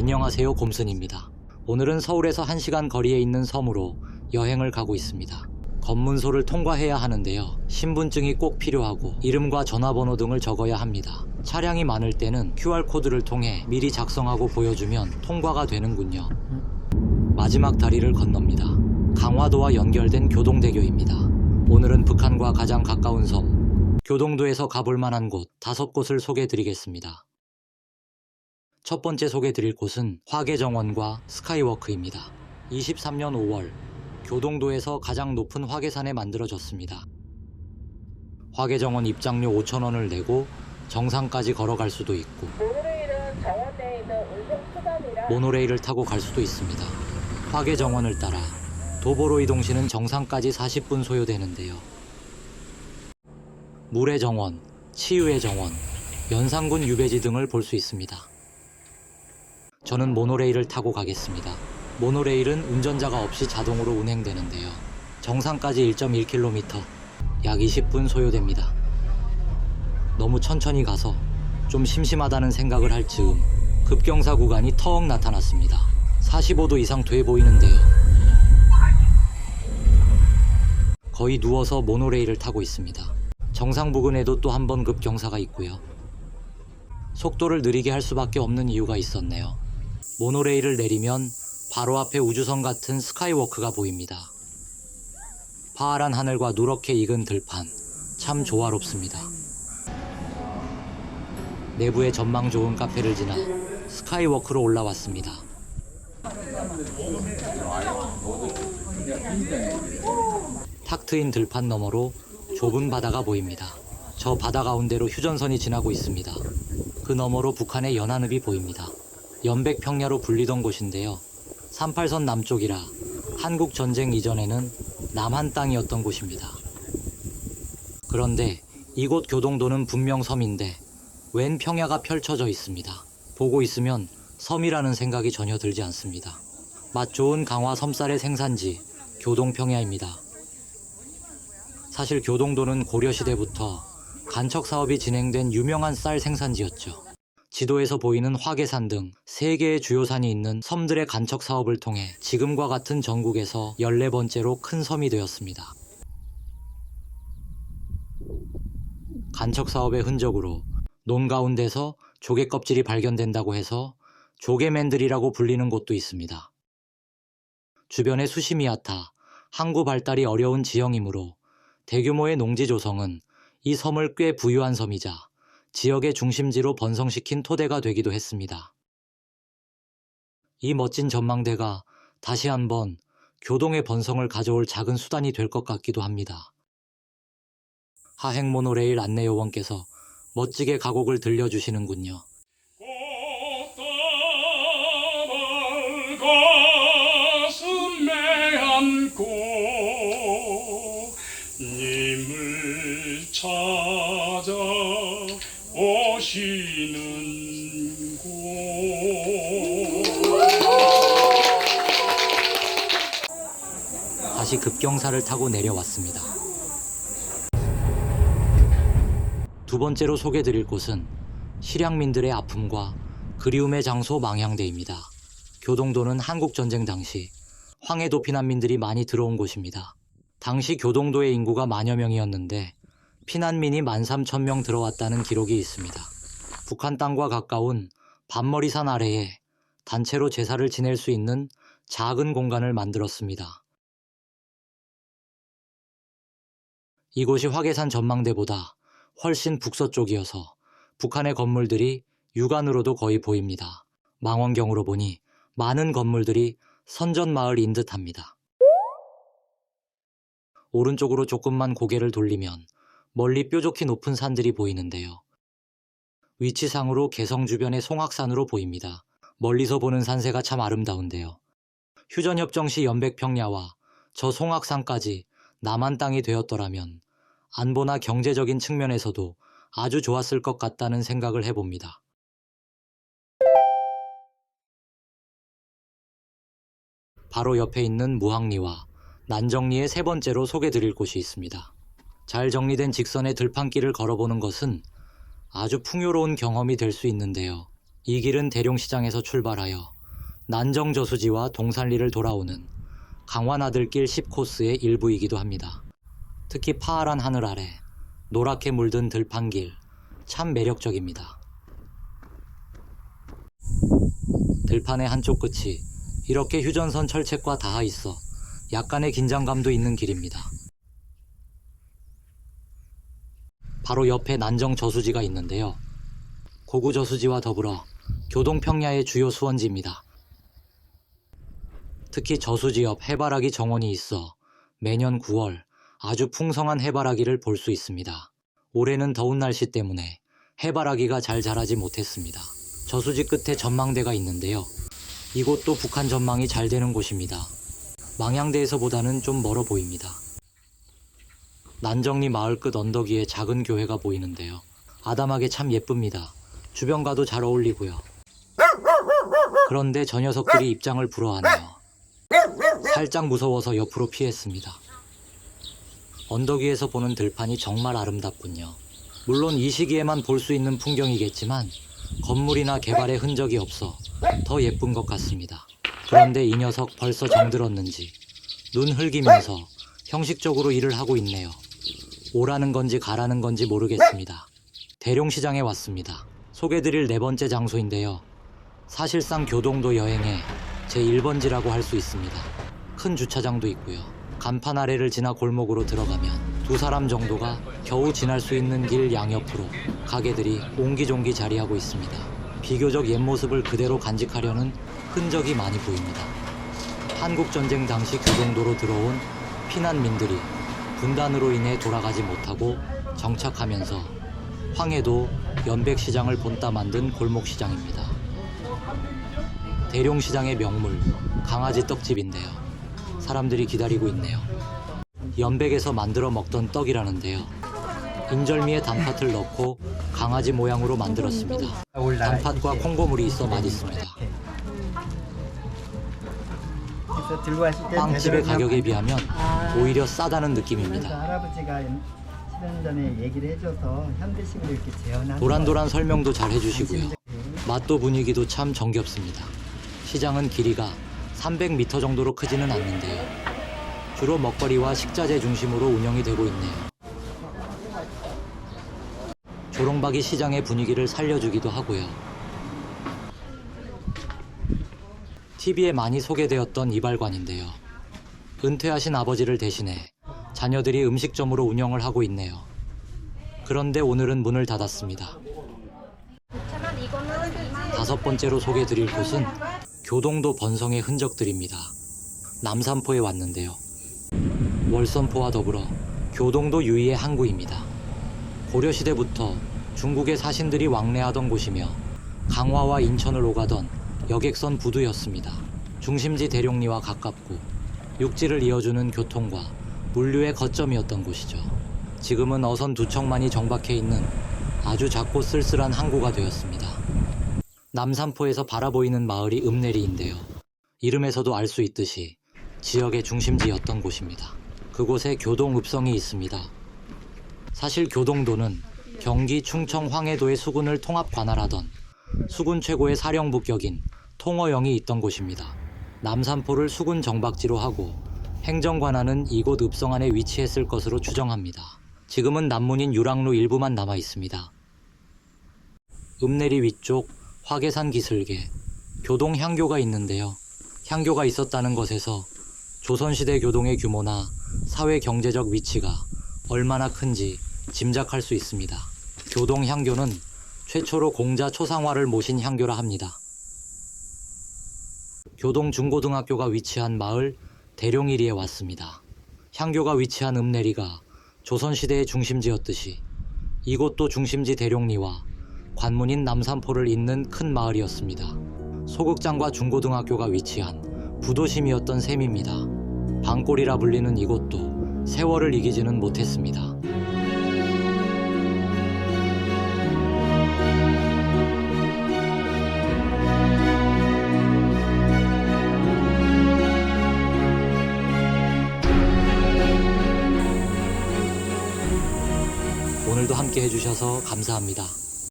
안녕하세요, 곰슨입니다. 오늘은 서울에서 1시간 거리에 있는 섬으로 여행을 가고 있습니다. 검문소를 통과해야 하는데요. 신분증이 꼭 필요하고 이름과 전화번호 등을 적어야 합니다. 차량이 많을 때는 QR코드를 통해 미리 작성하고 보여주면 통과가 되는군요. 마지막 다리를 건넙니다. 강화도와 연결된 교동대교입니다. 오늘은 북한과 가장 가까운 섬, 교동도에서 가볼 만한 곳 5곳을 소개해드리겠습니다. 첫 번째 소개해드릴 곳은 화계정원과 스카이워크입니다. 23년 5월 교동도에서 가장 높은 화계산에 만들어졌습니다. 화계정원 입장료 5,000원을 내고 정상까지 걸어갈 수도 있고 모노레일은 정원 내에 있는 운송수단이라 모노레일을 타고 갈 수도 있습니다. 화계정원을 따라 도보로 이동 시는 정상까지 40분 소요되는데요. 물의 정원, 치유의 정원, 연산군 유배지 등을 볼 수 있습니다. 저는 모노레일을 타고 가겠습니다. 모노레일은 운전자가 없이 자동으로 운행되는데요. 정상까지 1.1km, 약 20분 소요됩니다. 너무 천천히 가서 좀 심심하다는 생각을 할 즈음 급경사 구간이 턱 나타났습니다. 45도 이상 돼 보이는데요. 거의 누워서 모노레일을 타고 있습니다. 정상 부근에도 또 한 번 급경사가 있고요. 속도를 느리게 할 수밖에 없는 이유가 있었네요. 모노레일을 내리면 바로 앞에 우주선 같은 스카이워크가 보입니다. 파란 하늘과 누렇게 익은 들판, 참 조화롭습니다. 내부에 전망 좋은 카페를 지나 스카이워크로 올라왔습니다. 탁 트인 들판 너머로 좁은 바다가 보입니다. 저 바다 가운데로 휴전선이 지나고 있습니다. 그 너머로 북한의 연안읍이 보입니다. 연백평야로 불리던 곳인데요. 38선 남쪽이라 한국전쟁 이전에는 남한 땅이었던 곳입니다. 그런데 이곳 교동도는 분명 섬인데 웬 평야가 펼쳐져 있습니다. 보고 있으면 섬이라는 생각이 전혀 들지 않습니다. 맛 좋은 강화 섬쌀의 생산지 교동평야입니다. 사실 교동도는 고려시대부터 간척 사업이 진행된 유명한 쌀 생산지였죠. 지도에서 보이는 화계산 등 3개의 주요 산이 있는 섬들의 간척 사업을 통해 지금과 같은 전국에서 14번째로 큰 섬이 되었습니다. 간척 사업의 흔적으로 논 가운데서 조개 껍질이 발견된다고 해서 조개맨들이라고 불리는 곳도 있습니다. 주변에 수심이 얕아 항구 발달이 어려운 지형이므로 대규모의 농지 조성은 이 섬을 꽤 부유한 섬이자 지역의 중심지로 번성시킨 토대가 되기도 했습니다. 이 멋진 전망대가 다시 한번 교동의 번성을 가져올 작은 수단이 될 것 같기도 합니다. 하행 모노레일 안내요원께서 멋지게 가곡을 들려주시는군요. 가슴에 안고 님을 찾아 오시는 곳. 다시 급경사를 타고 내려왔습니다. 두 번째로 소개드릴 곳은 실향민들의 아픔과 그리움의 장소 망향대입니다. 교동도는 한국전쟁 당시 황해도 피난민들이 많이 들어온 곳입니다. 당시 교동도의 인구가 만여 명이었는데 피난민이 13,000명 들어왔다는 기록이 있습니다. 북한 땅과 가까운 반머리산 아래에 단체로 제사를 지낼 수 있는 작은 공간을 만들었습니다. 이곳이 화계산 전망대보다 훨씬 북서쪽이어서 북한의 건물들이 육안으로도 거의 보입니다. 망원경으로 보니 많은 건물들이 선전마을인 듯합니다. 오른쪽으로 조금만 고개를 돌리면 멀리 뾰족히 높은 산들이 보이는데요. 위치상으로 개성 주변의 송악산으로 보입니다. 멀리서 보는 산세가 참 아름다운데요. 휴전협정 시 연백평야와 저 송악산까지 남한 땅이 되었더라면 안보나 경제적인 측면에서도 아주 좋았을 것 같다는 생각을 해봅니다. 바로 옆에 있는 무항리와 난정리의 세 번째로 소개드릴 곳이 있습니다. 잘 정리된 직선의 들판길을 걸어보는 것은 아주 풍요로운 경험이 될 수 있는데요. 이 길은 대룡시장에서 출발하여 난정저수지와 동산리를 돌아오는 강화나들길 10코스의 일부이기도 합니다. 특히 파란 하늘 아래 노랗게 물든 들판길 참 매력적입니다. 들판의 한쪽 끝이 이렇게 휴전선 철책과 닿아 있어 약간의 긴장감도 있는 길입니다. 바로 옆에 난정저수지가 있는데요. 고구저수지와 더불어 교동평야의 주요 수원지입니다. 특히 저수지 옆 해바라기 정원이 있어 매년 9월 아주 풍성한 해바라기를 볼 수 있습니다. 올해는 더운 날씨 때문에 해바라기가 잘 자라지 못했습니다. 저수지 끝에 전망대가 있는데요. 이곳도 북한 전망이 잘 되는 곳입니다. 망향대에서보다는 좀 멀어 보입니다. 난정리 마을 끝 언덕 위에 작은 교회가 보이는데요. 아담하게 참 예쁩니다. 주변과도 잘 어울리고요. 그런데 저 녀석들이 입장을 불허하네요. 살짝 무서워서 옆으로 피했습니다. 언덕 위에서 보는 들판이 정말 아름답군요. 물론 이 시기에만 볼 수 있는 풍경이겠지만 건물이나 개발의 흔적이 없어 더 예쁜 것 같습니다. 그런데 이 녀석 벌써 정들었는지 눈 흘기면서 형식적으로 일을 하고 있네요. 오라는 건지 가라는 건지 모르겠습니다. 대룡시장에 왔습니다. 소개드릴 4번째 장소인데요. 사실상 교동도 여행의 제1번지라고 할 수 있습니다. 큰 주차장도 있고요. 간판 아래를 지나 골목으로 들어가면 2사람 정도가 겨우 지날 수 있는 길 양옆으로 가게들이 옹기종기 자리하고 있습니다. 비교적 옛 모습을 그대로 간직하려는 흔적이 많이 보입니다. 한국전쟁 당시 교동도로 들어온 피난민들이 분단으로 인해 돌아가지 못하고 정착하면서 황해도 연백시장을 본따 만든 골목시장입니다. 대룡시장의 명물 강아지 떡집인데요. 사람들이 기다리고 있네요. 연백에서 만들어 먹던 떡이라는데요. 인절미에 단팥을 넣고 강아지 모양으로 만들었습니다. 단팥과 콩고물이 있어 맛있습니다. 빵집의 가격에 비하면 오히려 싸다는 느낌입니다. 할아버지가 10년 전에 얘기를 해줘서 현대식으로 이렇게 재현한 도란도란 설명도 잘 해주시고요. 맛도 분위기도 참 정겹습니다. 시장은 길이가 300m 정도로 크지는 않는데요. 주로 먹거리와 식자재 중심으로 운영이 되고 있네요. 조롱박이 시장의 분위기를 살려주기도 하고요. TV에 많이 소개되었던 이발관인데요. 은퇴하신 아버지를 대신해 자녀들이 음식점으로 운영을 하고 있네요. 그런데 오늘은 문을 닫았습니다. 5번째로 소개드릴 곳은 교동도 번성의 흔적들입니다. 남산포에 왔는데요. 월선포와 더불어 교동도 유의의 항구입니다. 고려시대부터 중국의 사신들이 왕래하던 곳이며 강화와 인천을 오가던 여객선 부두였습니다. 중심지 대룡리와 가깝고 육지를 이어주는 교통과 물류의 거점이었던 곳이죠. 지금은 어선 2척만이 정박해 있는 아주 작고 쓸쓸한 항구가 되었습니다. 남산포에서 바라보이는 마을이 읍내리인데요. 이름에서도 알 수 있듯이 지역의 중심지였던 곳입니다. 그곳에 교동읍성이 있습니다. 사실 교동도는 경기 충청 황해도의 수군을 통합 관할하던 수군 최고의 사령부격인 통어영이 있던 곳입니다. 남산포를 수군 정박지로 하고 행정관하는 이곳 읍성 안에 위치했을 것으로 추정합니다. 지금은 남문인 유랑로 일부만 남아 있습니다. 읍내리 위쪽 화계산 기슭에 교동 향교가 있는데요. 향교가 있었다는 것에서 조선시대 교동의 규모나 사회 경제적 위치가 얼마나 큰지 짐작할 수 있습니다. 교동 향교는 최초로 공자 초상화를 모신 향교라 합니다. 교동 중고등학교가 위치한 마을 대룡이리에 왔습니다. 향교가 위치한 읍내리가 조선시대의 중심지였듯이 이곳도 중심지 대룡리와 관문인 남산포를 잇는 큰 마을이었습니다. 소극장과 중고등학교가 위치한 부도심이었던 셈입니다. 방골이라 불리는 이곳도 세월을 이기지는 못했습니다. 오늘도 함께 해주셔서 감사합니다.